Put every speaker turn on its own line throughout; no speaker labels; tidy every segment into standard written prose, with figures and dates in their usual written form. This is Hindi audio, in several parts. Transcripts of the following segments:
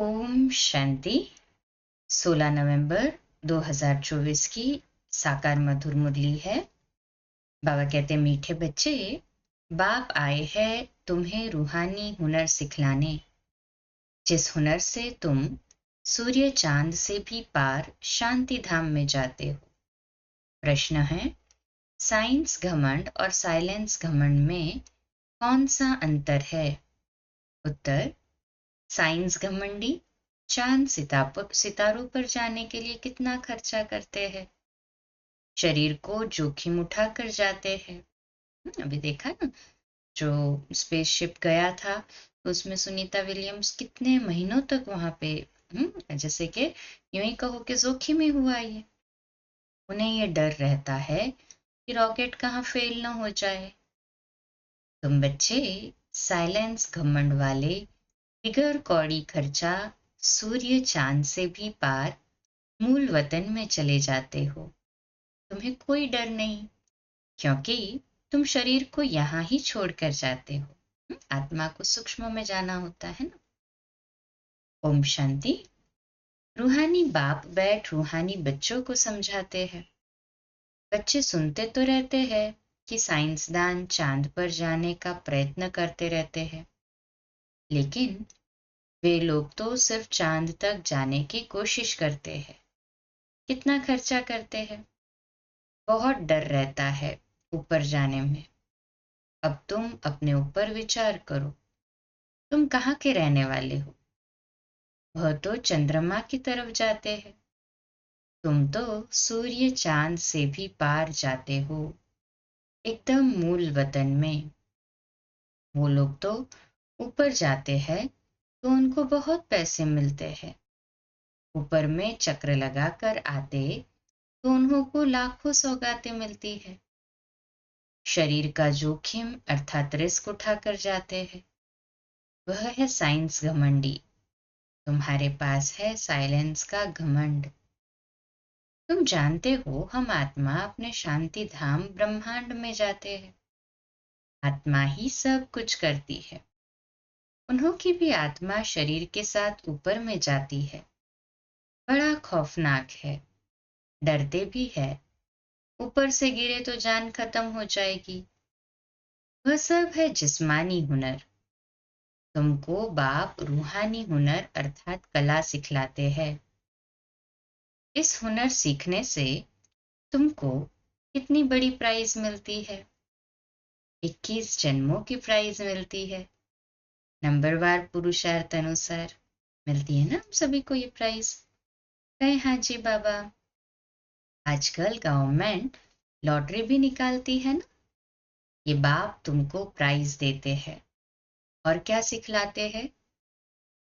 ओम शांति। 16 नवंबर 2024 की साकार मधुर मुरली है। बाबा कहते हैं, मीठे बच्चे, बाप आए हैं तुम्हें रूहानी हुनर सिखलाने, जिस हुनर से तुम सूर्य चांद से भी पार शांति धाम में जाते हो। प्रश्न है, साइंस घमंड और साइलेंस घमंड में कौन सा अंतर है? उत्तर, साइंस घमंडी चांद सितारों पर जाने के लिए कितना खर्चा करते हैं, शरीर को जोखिम उठाकर जाते हैं। अभी देखा ना, जो स्पेसशिप गया था तो उसमें सुनीता विलियम्स कितने महीनों तक वहां पे जैसे कि यूं ही कहो कि जोखिम ही हुआ ये। उन्हें ये डर रहता है कि रॉकेट कहाँ फेल ना हो जाए। तुम बच्चे साइलेंस घमंड वाले बिगर कौड़ी खर्चा सूर्य चांद से भी पार मूल वतन में चले जाते हो। तुम्हें कोई डर नहीं, क्योंकि तुम शरीर को यहाँ ही छोड़कर जाते हो। आत्मा को सूक्ष्म में जाना होता है ना। ओम शांति। रूहानी बाप बैठ रूहानी बच्चों को समझाते हैं। बच्चे सुनते तो रहते हैं कि साइंसदान चांद पर जाने का प्रयत्न करते रहते हैं, लेकिन वे लोग तो सिर्फ चांद तक जाने की कोशिश करते हैं। कितना खर्चा करते हैं, बहुत डर रहता है ऊपर जाने में। अब तुम अपने ऊपर विचार करो, तुम कहाँ के रहने वाले हो? वह तो चंद्रमा की तरफ जाते हैं, तुम तो सूर्य चांद से भी पार जाते हो, एकदम मूल वतन में। वो लोग तो ऊपर जाते हैं तो उनको बहुत पैसे मिलते हैं। ऊपर में चक्र लगाकर आते तो उन्हों को लाखों सौगातें मिलती है। शरीर का जोखिम अर्थात रिस्क उठाकर जाते हैं। वह है साइंस घमंडी। तुम्हारे पास है साइलेंस का घमंड। तुम जानते हो, हम आत्मा अपने शांति धाम ब्रह्मांड में जाते हैं। आत्मा ही सब कुछ करती है। उन्हों की भी आत्मा शरीर के साथ ऊपर में जाती है। बड़ा खौफनाक है, डरते भी है। ऊपर से गिरे तो जान खत्म हो जाएगी। वह सब है जिस्मानी हुनर। तुमको बाप रूहानी हुनर अर्थात कला सिखलाते हैं। इस हुनर सीखने से तुमको कितनी बड़ी प्राइज मिलती है? 21 जन्मों की प्राइज मिलती है। नंबरवार पुरुषार्थ अनुसार मिलती है ना हम सभी को ये प्राइज। कहे हाँ जी बाबा। आजकल गवर्नमेंट लॉटरी भी निकालती है ना। ये बाप तुमको प्राइज देते हैं और क्या सिखलाते हैं?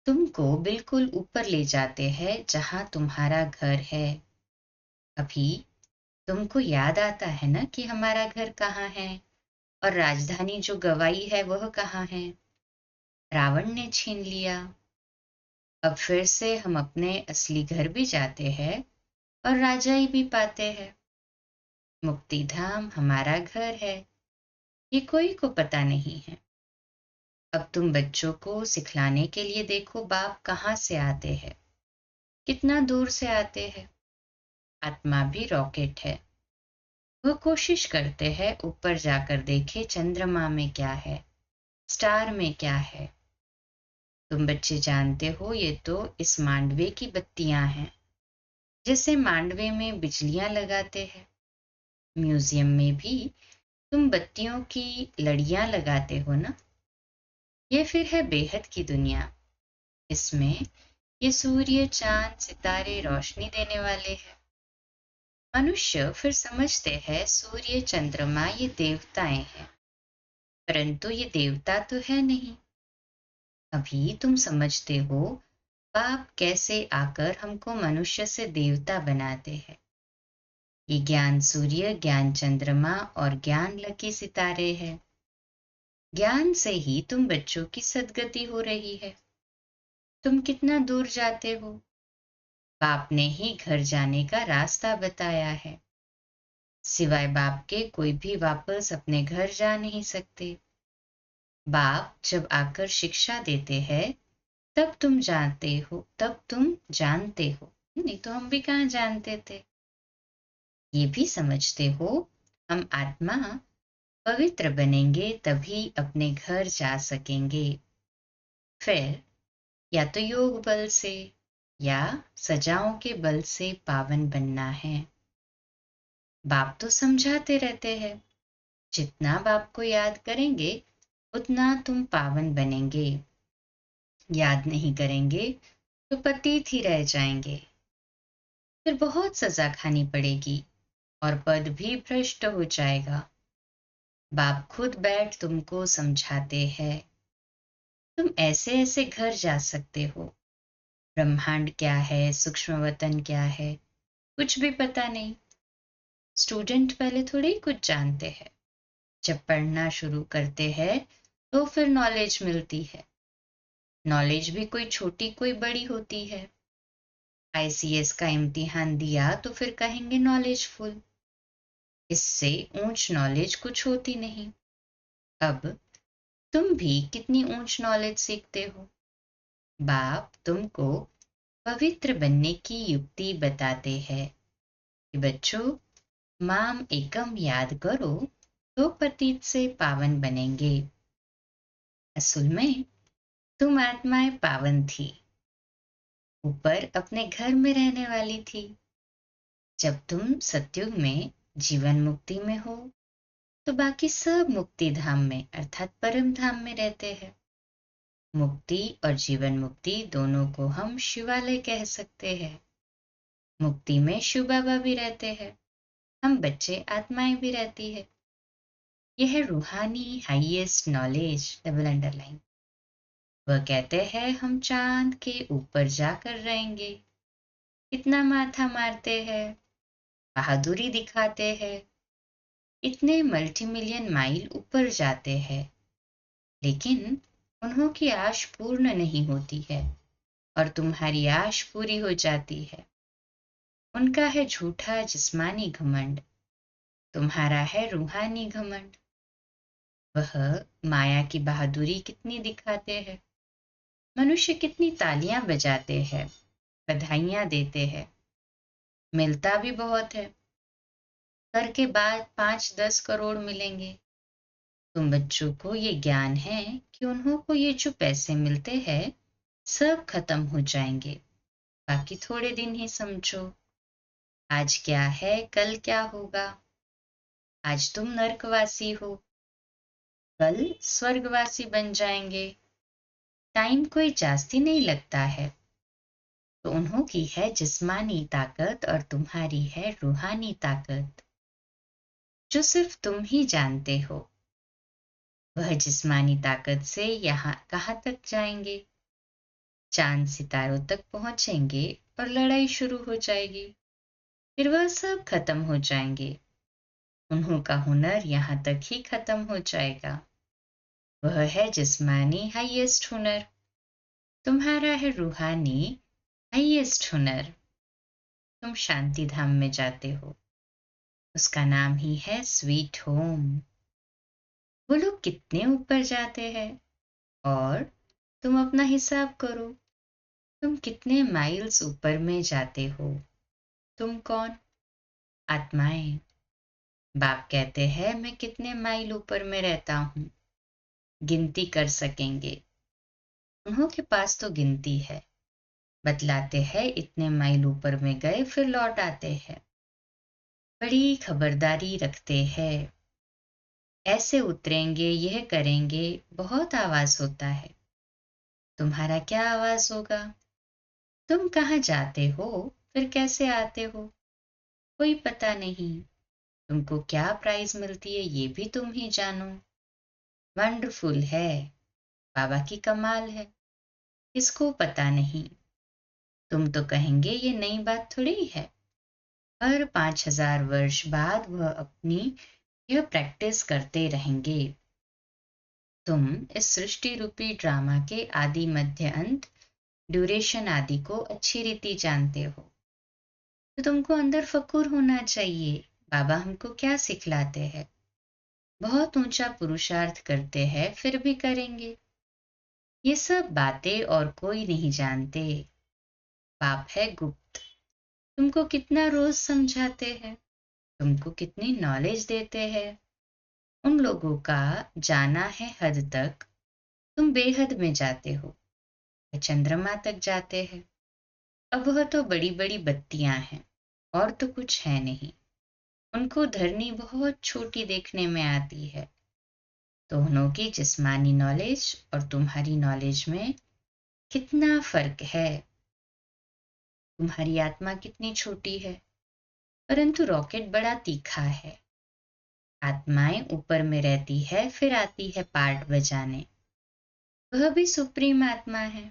तुमको बिल्कुल ऊपर ले जाते हैं जहां तुम्हारा घर है। अभी तुमको याद आता है ना कि हमारा घर कहाँ है और राजधानी जो गवाई है वह कहाँ है? रावण ने छीन लिया। अब फिर से हम अपने असली घर भी जाते हैं और राजाई भी पाते हैं। मुक्ति धाम हमारा घर है, ये कोई को पता नहीं है। अब तुम बच्चों को सिखलाने के लिए देखो बाप कहाँ से आते हैं, कितना दूर से आते हैं। आत्मा भी रॉकेट है। वह कोशिश करते हैं ऊपर जाकर देखे चंद्रमा में क्या है, स्टार में क्या है। तुम बच्चे जानते हो, ये तो इस मांडवे की बत्तियां हैं। जैसे मांडवे में बिजलियां लगाते हैं, म्यूजियम में भी तुम बत्तियों की लड़ियां लगाते हो ना। ये फिर है बेहद की दुनिया। इसमें ये सूर्य चांद सितारे रोशनी देने वाले हैं। मनुष्य फिर समझते हैं सूर्य चंद्रमा ये देवताएं हैं, परंतु ये देवता तो है नहीं। अभी तुम समझते हो बाप कैसे आकर हमको मनुष्य से देवता बनाते हैं। ये ज्ञान सूर्य, ज्ञान चंद्रमा और ज्ञान लकी सितारे हैं। ज्ञान से ही तुम बच्चों की सद्गति हो रही है। तुम कितना दूर जाते हो, बाप ने ही घर जाने का रास्ता बताया है। सिवाय बाप के कोई भी वापस अपने घर जा नहीं सकते। बाप जब आकर शिक्षा देते हैं तब तुम जानते हो, तब तुम जानते हो, नहीं तो हम भी कहाँ जानते थे। ये भी समझते हो, हम आत्मा पवित्र बनेंगे तभी अपने घर जा सकेंगे। फिर या तो योग बल से या सजाओं के बल से पावन बनना है। बाप तो समझाते रहते हैं, जितना बाप को याद करेंगे उतना तुम पावन बनेंगे। याद नहीं करेंगे तो पतित ही रह जाएंगे। फिर बहुत सजा खानी पड़ेगी और पद भी भ्रष्ट हो जाएगा। बाप खुद बैठ तुमको समझाते हैं, तुम ऐसे ऐसे घर जा सकते हो। ब्रह्मांड क्या है, सूक्ष्म वतन क्या है, कुछ भी पता नहीं। स्टूडेंट पहले थोड़ी कुछ जानते हैं। जब पढ़ना शुरू करते हैं तो फिर नॉलेज मिलती है। नॉलेज भी कोई छोटी कोई बड़ी होती है। आईसीएस का इम्तिहान दिया तो फिर कहेंगे नॉलेजफुल। इससे ऊंच नॉलेज कुछ होती नहीं। अब तुम भी कितनी ऊंच नॉलेज सीखते हो। बाप तुमको पवित्र बनने की युक्ति बताते हैं कि बच्चों, माम एकम याद करो तो पतित से पावन बनेंगे। असल में तुम आत्माएं पावन थी, ऊपर अपने घर में रहने वाली थी। जब तुम सतयुग में जीवन मुक्ति में हो तो बाकी सब मुक्ति धाम में अर्थात परम धाम में रहते हैं। मुक्ति और जीवन मुक्ति दोनों को हम शिवालय कह सकते हैं। मुक्ति में शिव बाबा भी रहते हैं, हम बच्चे आत्माएं भी रहती है। यह है रूहानी हाईएस्ट नॉलेज, डबल अंडरलाइन। वह कहते हैं हम चांद के ऊपर जाकर रहेंगे। इतना माथा मारते हैं, बहादुरी दिखाते हैं, इतने मल्टी मिलियन माइल ऊपर जाते हैं, लेकिन उन्हों की आश पूर्ण नहीं होती है और तुम्हारी आश पूरी हो जाती है। उनका है झूठा जिस्मानी घमंड, तुम्हारा है रूहानी घमंड। वह माया की बहादुरी कितनी दिखाते हैं। मनुष्य कितनी तालियां बजाते हैं, बधाइयां देते हैं, मिलता भी बहुत है। कर के बाद 5-10 करोड़ मिलेंगे। तुम बच्चों को ये ज्ञान है कि उन्हों को ये जो पैसे मिलते हैं सब खत्म हो जाएंगे, बाकी थोड़े दिन ही समझो। आज क्या है कल क्या होगा। आज तुम नरकवासी हो, कल स्वर्गवासी बन जाएंगे। टाइम कोई जास्ती नहीं लगता है। तो उन्हों की है जिस्मानी ताकत और तुम्हारी है रूहानी ताकत, जो सिर्फ तुम ही जानते हो। वह जिस्मानी ताकत से यहाँ कहाँ तक जाएंगे, चांद सितारों तक पहुंचेंगे और लड़ाई शुरू हो जाएगी। फिर वह सब खत्म हो जाएंगे। उन्हों का हुनर यहाँ तक ही खत्म हो जाएगा। वह है जिस्मानी हाईएस्ट हुनर, तुम्हारा है रूहानी हाईएस्ट हुनर। तुम शांति धाम में जाते हो, उसका नाम ही है स्वीट होम। वो लोग कितने ऊपर जाते हैं और तुम अपना हिसाब करो, तुम कितने माइल्स ऊपर में जाते हो। तुम कौन? आत्माएं। बाप कहते हैं मैं कितने माइल ऊपर में रहता हूं, गिनती कर सकेंगे। उन्हों के पास तो गिनती है, बतलाते हैं इतने माइल ऊपर में गए फिर लौट आते हैं। बड़ी खबरदारी रखते हैं, ऐसे उतरेंगे यह करेंगे। बहुत आवाज होता है, तुम्हारा क्या आवाज होगा? तुम कहाँ जाते हो, फिर कैसे आते हो, कोई पता नहीं। तुमको क्या प्राइज मिलती है ये भी तुम ही जानो। वंडरफुल है, बाबा की कमाल है, इसको पता नहीं। तुम तो कहेंगे ये नई बात थोड़ी है। हर 5000 वर्ष बाद वह अपनी यह प्रैक्टिस करते रहेंगे। तुम इस सृष्टि रूपी ड्रामा के आदि मध्य अंत ड्यूरेशन आदि को अच्छी रीति जानते हो, तो तुमको अंदर फक्र होना चाहिए। बाबा हमको क्या सिखलाते हैं? बहुत ऊंचा पुरुषार्थ करते हैं फिर भी करेंगे। ये सब बातें और कोई नहीं जानते। बाप है गुप्त। तुमको कितना रोज समझाते हैं, तुमको कितनी नॉलेज देते हैं। उन लोगों का जाना है हद तक, तुम बेहद में जाते हो। वे चंद्रमा तक जाते हैं। अब वह तो बड़ी बड़ी बत्तियां हैं और तो कुछ है नहीं। उनको धरनी बहुत छोटी देखने में आती है। दोनों की जिस्मानी नॉलेज और तुम्हारी नॉलेज में कितना फर्क है। तुम्हारी आत्मा कितनी छोटी है, परंतु रॉकेट बड़ा तीखा है। आत्माएं ऊपर में रहती है, फिर आती है पार्ट बजाने। वह भी सुप्रीम आत्मा है,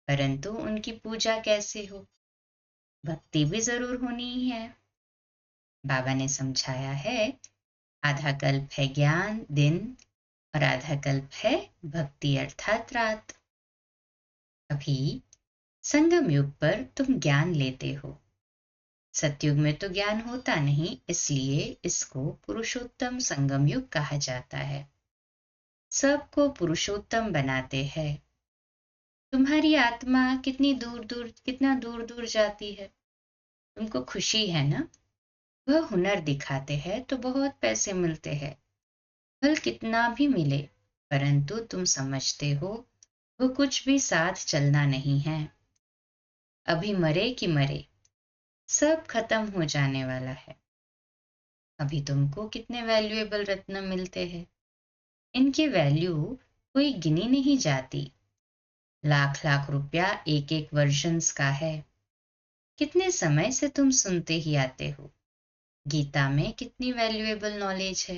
परंतु उनकी पूजा कैसे हो? भक्ति भी जरूर होनी ही है। बाबा ने समझाया है, आधा कल्प है ज्ञान दिन और आधा कल्प है भक्ति अर्थात रात। अभी संगम युग पर तुम ज्ञान लेते हो। सतयुग में तो ज्ञान होता नहीं, इसलिए इसको पुरुषोत्तम संगम युग कहा जाता है। सबको पुरुषोत्तम बनाते हैं। तुम्हारी आत्मा कितना दूर दूर जाती है। तुमको खुशी है ना? वह हुनर दिखाते हैं तो बहुत पैसे मिलते हैं। फल कितना भी मिले, परंतु तुम समझते हो वो कुछ भी साथ चलना नहीं है। अभी मरे कि मरे, सब खत्म हो जाने वाला है। अभी तुमको कितने वैल्यूएबल रत्न मिलते हैं। इनकी वैल्यू कोई गिनी नहीं जाती। लाख लाख रुपया एक एक वर्जन्स का है। कितने समय से तुम सुनते ही आते हो। गीता में कितनी वैल्यूएबल नॉलेज है।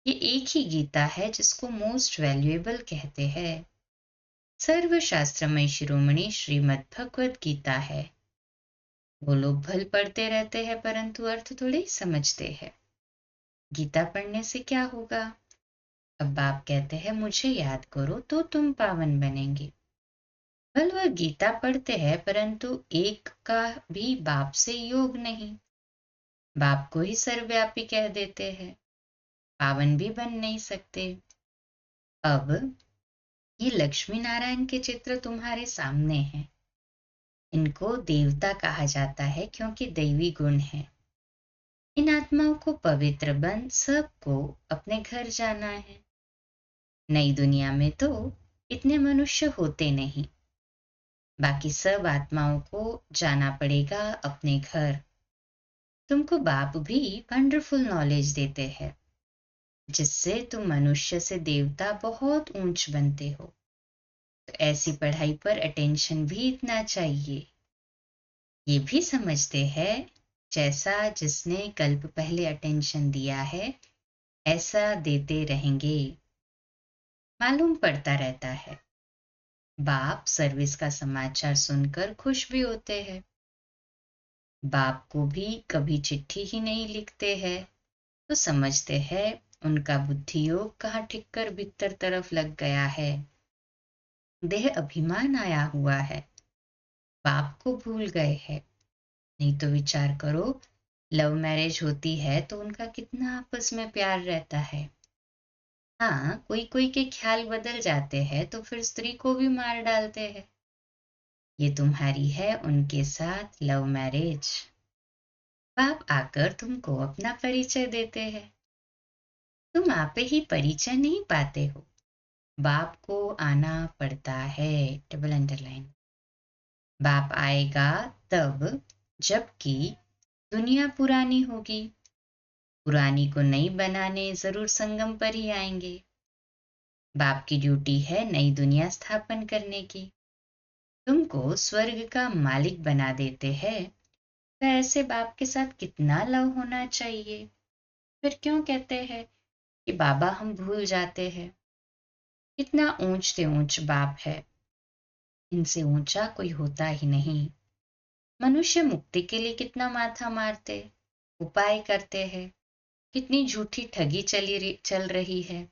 ये एक ही गीता है जिसको मोस्ट वैल्यूएबल कहते हैं। सर्वशास्त्रमय शिरोमणि श्रीमद् भगवद गीता है। वो लोग भल पढ़ते रहते हैं, परंतु अर्थ थोड़े ही समझते हैं। गीता पढ़ने से क्या होगा? अब बाप कहते हैं मुझे याद करो तो तुम पावन बनेंगे। भल वह गीता पढ़ते हैं, परंतु एक का भी बाप से योग नहीं। बाप को ही सर्वव्यापी कह देते हैं, पावन भी बन नहीं सकते। अब ये लक्ष्मी नारायण के चित्र तुम्हारे सामने हैं। इनको देवता कहा जाता है क्योंकि दैवी गुण है। इन आत्माओं को पवित्र बन सबको अपने घर जाना है। नई दुनिया में तो इतने मनुष्य होते नहीं। बाकी सब आत्माओं को जाना पड़ेगा अपने घर। तुमको बाप भी वंडरफुल नॉलेज देते हैं, जिससे तुम मनुष्य से देवता बहुत ऊंच बनते हो। तो ऐसी पढ़ाई पर अटेंशन भी इतना चाहिए। ये भी समझते हैं, जैसा जिसने कल्प पहले अटेंशन दिया है ऐसा देते रहेंगे। मालूम पड़ता रहता है। बाप सर्विस का समाचार सुनकर खुश भी होते हैं। बाप को भी कभी चिट्ठी ही नहीं लिखते हैं, तो समझते हैं उनका बुद्धि योग कहाँ ठीक कर भीतर तरफ लग गया है। देह अभिमान आया हुआ है, बाप को भूल गए हैं। नहीं तो विचार करो, लव मैरिज होती है तो उनका कितना आपस में प्यार रहता है। हाँ, कोई कोई के ख्याल बदल जाते हैं तो फिर स्त्री को भी मार डालते हैं। ये तुम्हारी है उनके साथ लव मैरिज। बाप आकर तुमको अपना परिचय देते हैं। तुम आपे ही परिचय नहीं पाते हो, बाप को आना पड़ता है। Double underline. बाप आएगा तब जबकि दुनिया पुरानी होगी। पुरानी को नई बनाने जरूर संगम पर ही आएंगे। बाप की ड्यूटी है नई दुनिया स्थापन करने की। तुमको स्वर्ग का मालिक बना देते हैं, तो ऐसे बाप के साथ कितना लव होना चाहिए। फिर क्यों कहते हैं कि बाबा हम भूल जाते हैं। कितना ऊंच से ऊंच बाप है, इनसे ऊंचा कोई होता ही नहीं। मनुष्य मुक्ति के लिए कितना माथा मारते, उपाय करते हैं। कितनी झूठी ठगी चल रही है।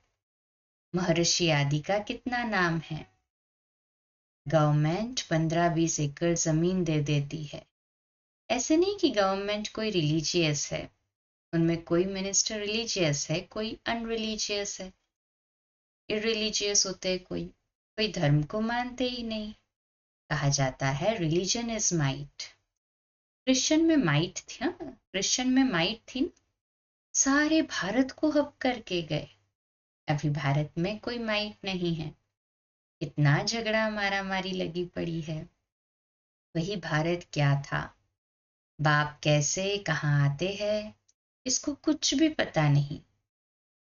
महर्षि आदि का कितना नाम है। गवर्नमेंट 15-20 एकड़ जमीन दे देती है। ऐसे नहीं कि गवर्नमेंट कोई रिलीजियस है। उनमें कोई मिनिस्टर रिलीजियस है, कोई अनरिलीजियस है, इररिलीजियस होते हैं कोई। कोई धर्म को मानते ही नहीं। कहा जाता है रिलीजन इज माइट। क्रिश्चियन में माइट थी ना, क्रिश्चियन में माइट थी ना, सारे भारत को हब करके गए। अभी भारत में कोई माइट नहीं है। इतना झगड़ा मारा मारी लगी पड़ी है। वही भारत क्या था, बाप कैसे कहाँ आते हैं, इसको कुछ भी पता नहीं।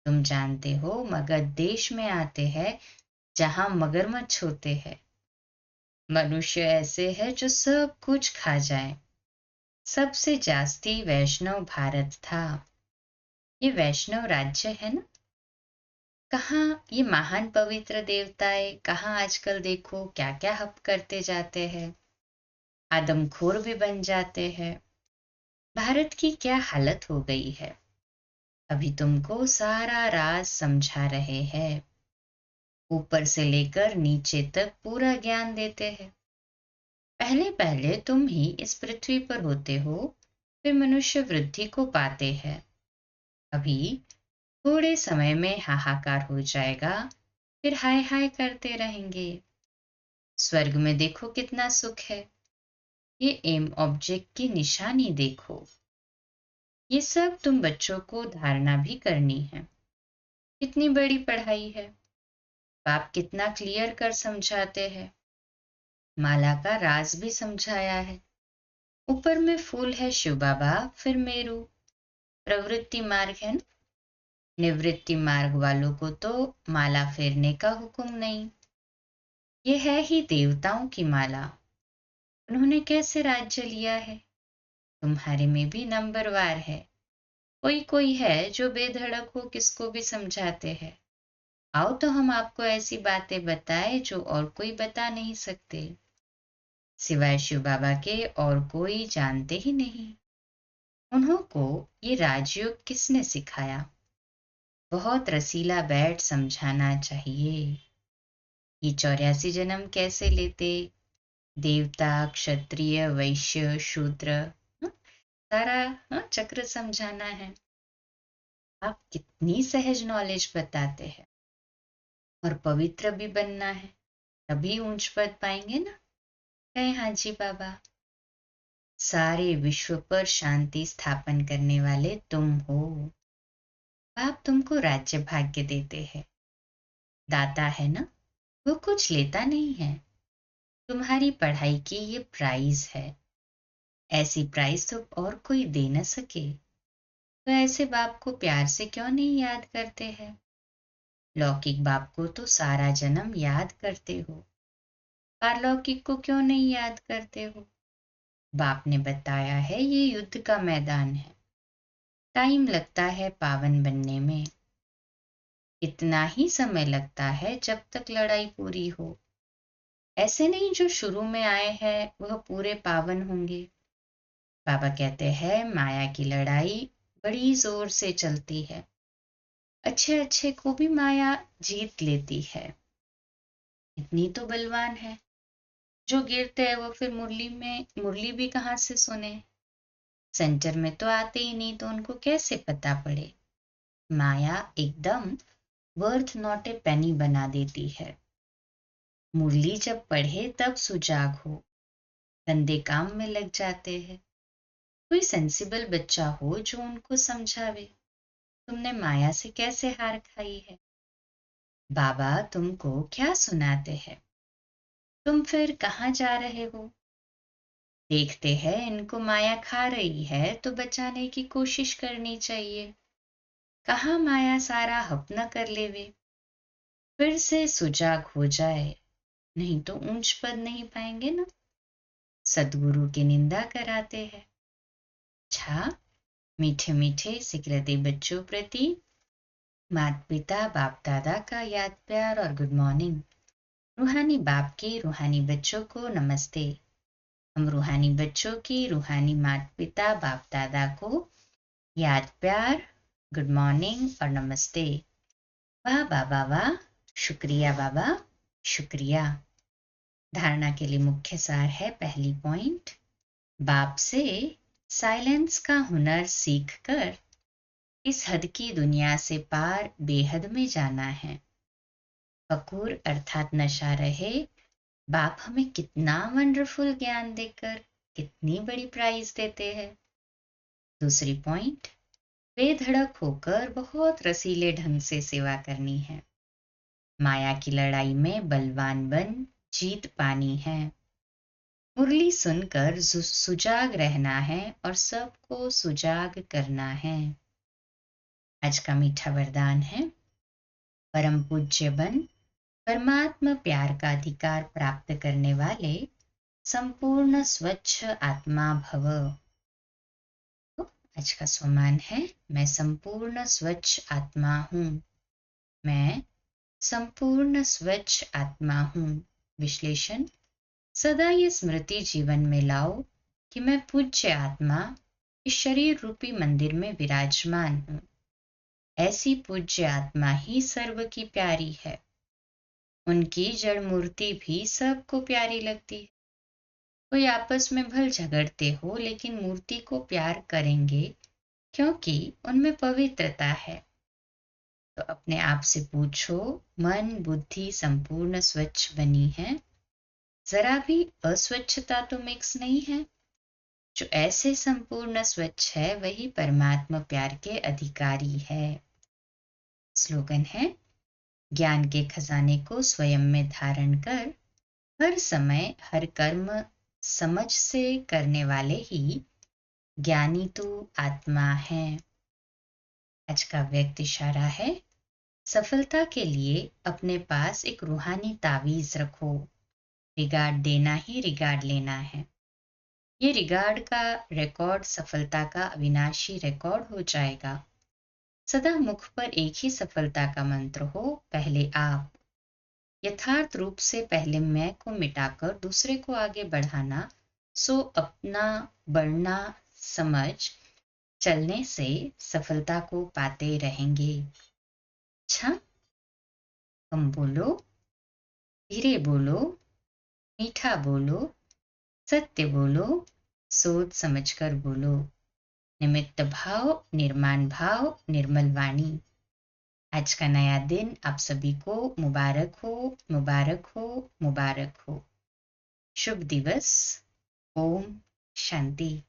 तुम जानते हो मगध देश में आते हैं जहां मगरमच्छ होते हैं। मनुष्य ऐसे है जो सब कुछ खा जाए। सबसे जास्ती वैष्णव भारत था। ये वैष्णव राज्य है ना। कहाँ ये महान पवित्र देवताएं, कहाँ आजकल देखो क्या क्या हप करते जाते हैं, आदमखोर भी बन जाते हैं। भारत की क्या हालत हो गई है। अभी तुमको सारा राज समझा रहे हैं, ऊपर से लेकर नीचे तक पूरा ज्ञान देते हैं। पहले पहले तुम ही इस पृथ्वी पर होते हो, फिर मनुष्य वृद्धि को पाते हैं। अभी थोड़े समय में हाहाकार हो जाएगा, फिर हाय हाय करते रहेंगे। स्वर्ग में देखो कितना सुख है। ये एम ऑब्जेक्ट की निशानी देखो। ये सब तुम बच्चों को धारणा भी करनी है। कितनी बड़ी पढ़ाई है। बाप कितना क्लियर कर समझाते हैं। माला का राज भी समझाया है। ऊपर में फूल है शिव बाबा, फिर मेरू। प्रवृत्ति मार्ग है ना। निवृत्ति मार्ग वालों को तो माला फेरने का हुक्म नहीं। ये है ही देवताओं की माला। उन्होंने कैसे राज्य लिया है। तुम्हारे में भी नंबरवार है। कोई कोई है जो बेधड़क हो किसको भी समझाते हैं। आओ तो हम आपको ऐसी बातें बताएं जो और कोई बता नहीं सकते। सिवाय शिव बाबा के और कोई जानते ही नहीं। उन्हों को ये राजयोग किसने सिखाया। बहुत रसीला बैठ समझाना चाहिए। ये 84 जन्म कैसे लेते, देवता क्षत्रिय वैश्य शूद्र, सारा चक्र समझाना है। आप कितनी सहज नॉलेज बताते हैं। और पवित्र भी बनना है, तभी ऊंच पद पाएंगे ना। कहे हाँ जी बाबा। सारे विश्व पर शांति स्थापन करने वाले तुम हो। बाप तुमको राज्य भाग्य देते हैं। दाता है ना, वो कुछ लेता नहीं है। तुम्हारी पढ़ाई की ये प्राइज है। ऐसी प्राइज तो और कोई दे न सके। तो ऐसे बाप को प्यार से क्यों नहीं याद करते हैं। लौकिक बाप को तो सारा जन्म याद करते हो, पारलौकिक को क्यों नहीं याद करते हो। बाप ने बताया है ये युद्ध का मैदान है। टाइम लगता है पावन बनने में। इतना ही समय लगता है जब तक लड़ाई पूरी हो। ऐसे नहीं जो शुरू में आए हैं वह पूरे पावन होंगे। बाबा कहते हैं माया की लड़ाई बड़ी जोर से चलती है। अच्छे अच्छे को भी माया जीत लेती है। इतनी तो बलवान है। जो गिरते हैं वो फिर मुरली भी कहाँ से सुने। सेंटर में तो आते ही नहीं तो उनको कैसे पता पड़े। माया एकदम वर्थ नॉट ए पेनी बना देती है। मुरली जब पढ़े तब सुजाग हो, गंदे काम में लग जाते हैं। कोई सेंसिबल बच्चा हो जो उनको समझावे। तुमने माया से कैसे हार खाई है। बाबा तुमको क्या सुनाते हैं। तुम फिर कहाँ जा रहे हो। देखते हैं इनको माया खा रही है तो बचाने की कोशिश करनी चाहिए। कहाँ माया सारा हपना कर लेवे। फिर से सुजाग हो जाए, नहीं तो ऊंच पद नहीं पाएंगे ना। सदगुरु की निंदा कराते हैं। अच्छा, मीठे मीठे सिकरते बच्चों प्रति माता पिता बाप दादा का याद प्यार और गुड मॉर्निंग। रूहानी बाप के रूहानी बच्चों को नमस्ते। हम रूहानी बच्चों की रूहानी माता पिता बाप दादा को याद प्यार, गुड मॉर्निंग और नमस्ते। वाह बाबा वाह, शुक्रिया बाबा, शुक्रिया। धारणा के लिए मुख्य सार है पहली पॉइंट, बाप से साइलेंस का हुनर सीखकर इस हद की दुनिया से पार बेहद में जाना है। फकूर अर्थात नशा रहे। बाप हमें कितना वंडरफुल ज्ञान देकर कितनी बड़ी प्राइज देते हैं। दूसरी पॉइंट, बेधड़क होकर बहुत रसीले ढंग से सेवा करनी है। माया की लड़ाई में बलवान बन जीत पानी है। मुरली सुनकर सुजाग रहना है और सबको सुजाग करना है। आज का मीठा वरदान है, परम पूज्य बन परमात्मा प्यार का अधिकार प्राप्त करने वाले संपूर्ण स्वच्छ आत्मा भव। तो आज का स्वमान है, मैं संपूर्ण स्वच्छ आत्मा हूँ। मैं संपूर्ण स्वच्छ आत्मा हूँ। विश्लेषण, सदा ये स्मृति जीवन में लाओ कि मैं पूज्य आत्मा इस शरीर रूपी मंदिर में विराजमान हूँ। ऐसी पूज्य आत्मा ही सर्व की प्यारी है। उनकी जड़ मूर्ति भी सबको प्यारी लगती है। कोई आपस में भल झगड़ते हो लेकिन मूर्ति को प्यार करेंगे क्योंकि उनमें पवित्रता है। तो अपने आप से पूछो, मन बुद्धि संपूर्ण स्वच्छ बनी है, जरा भी अस्वच्छता तो मिक्स नहीं है। जो ऐसे संपूर्ण स्वच्छ है वही परमात्मा प्यार के अधिकारी है। स्लोगन है, ज्ञान के खजाने को स्वयं में धारण कर हर समय हर कर्म समझ से करने वाले ही ज्ञानी तू आत्मा है। आज का व्यक्त इशारा है, सफलता के लिए अपने पास एक रूहानी तावीज रखो। रिगार्ड देना ही रिगार्ड लेना है। ये रिगार्ड का रिकॉर्ड सफलता का अविनाशी रिकॉर्ड हो जाएगा। सदा मुख पर एक ही सफलता का मंत्र हो, पहले आप। यथार्थ रूप से पहले मैं को मिटाकर दूसरे को आगे बढ़ाना, सो अपना बढ़ना समझ चलने से सफलता को पाते रहेंगे। अच्छा, कम बोलो, धीरे बोलो, मीठा बोलो, सत्य बोलो, सोच समझकर बोलो। निमित्त भाव, निर्माण भाव, निर्मल वाणी। आज का नया दिन आप सभी को मुबारक हो, मुबारक हो, मुबारक हो। शुभ दिवस। ओम शांति।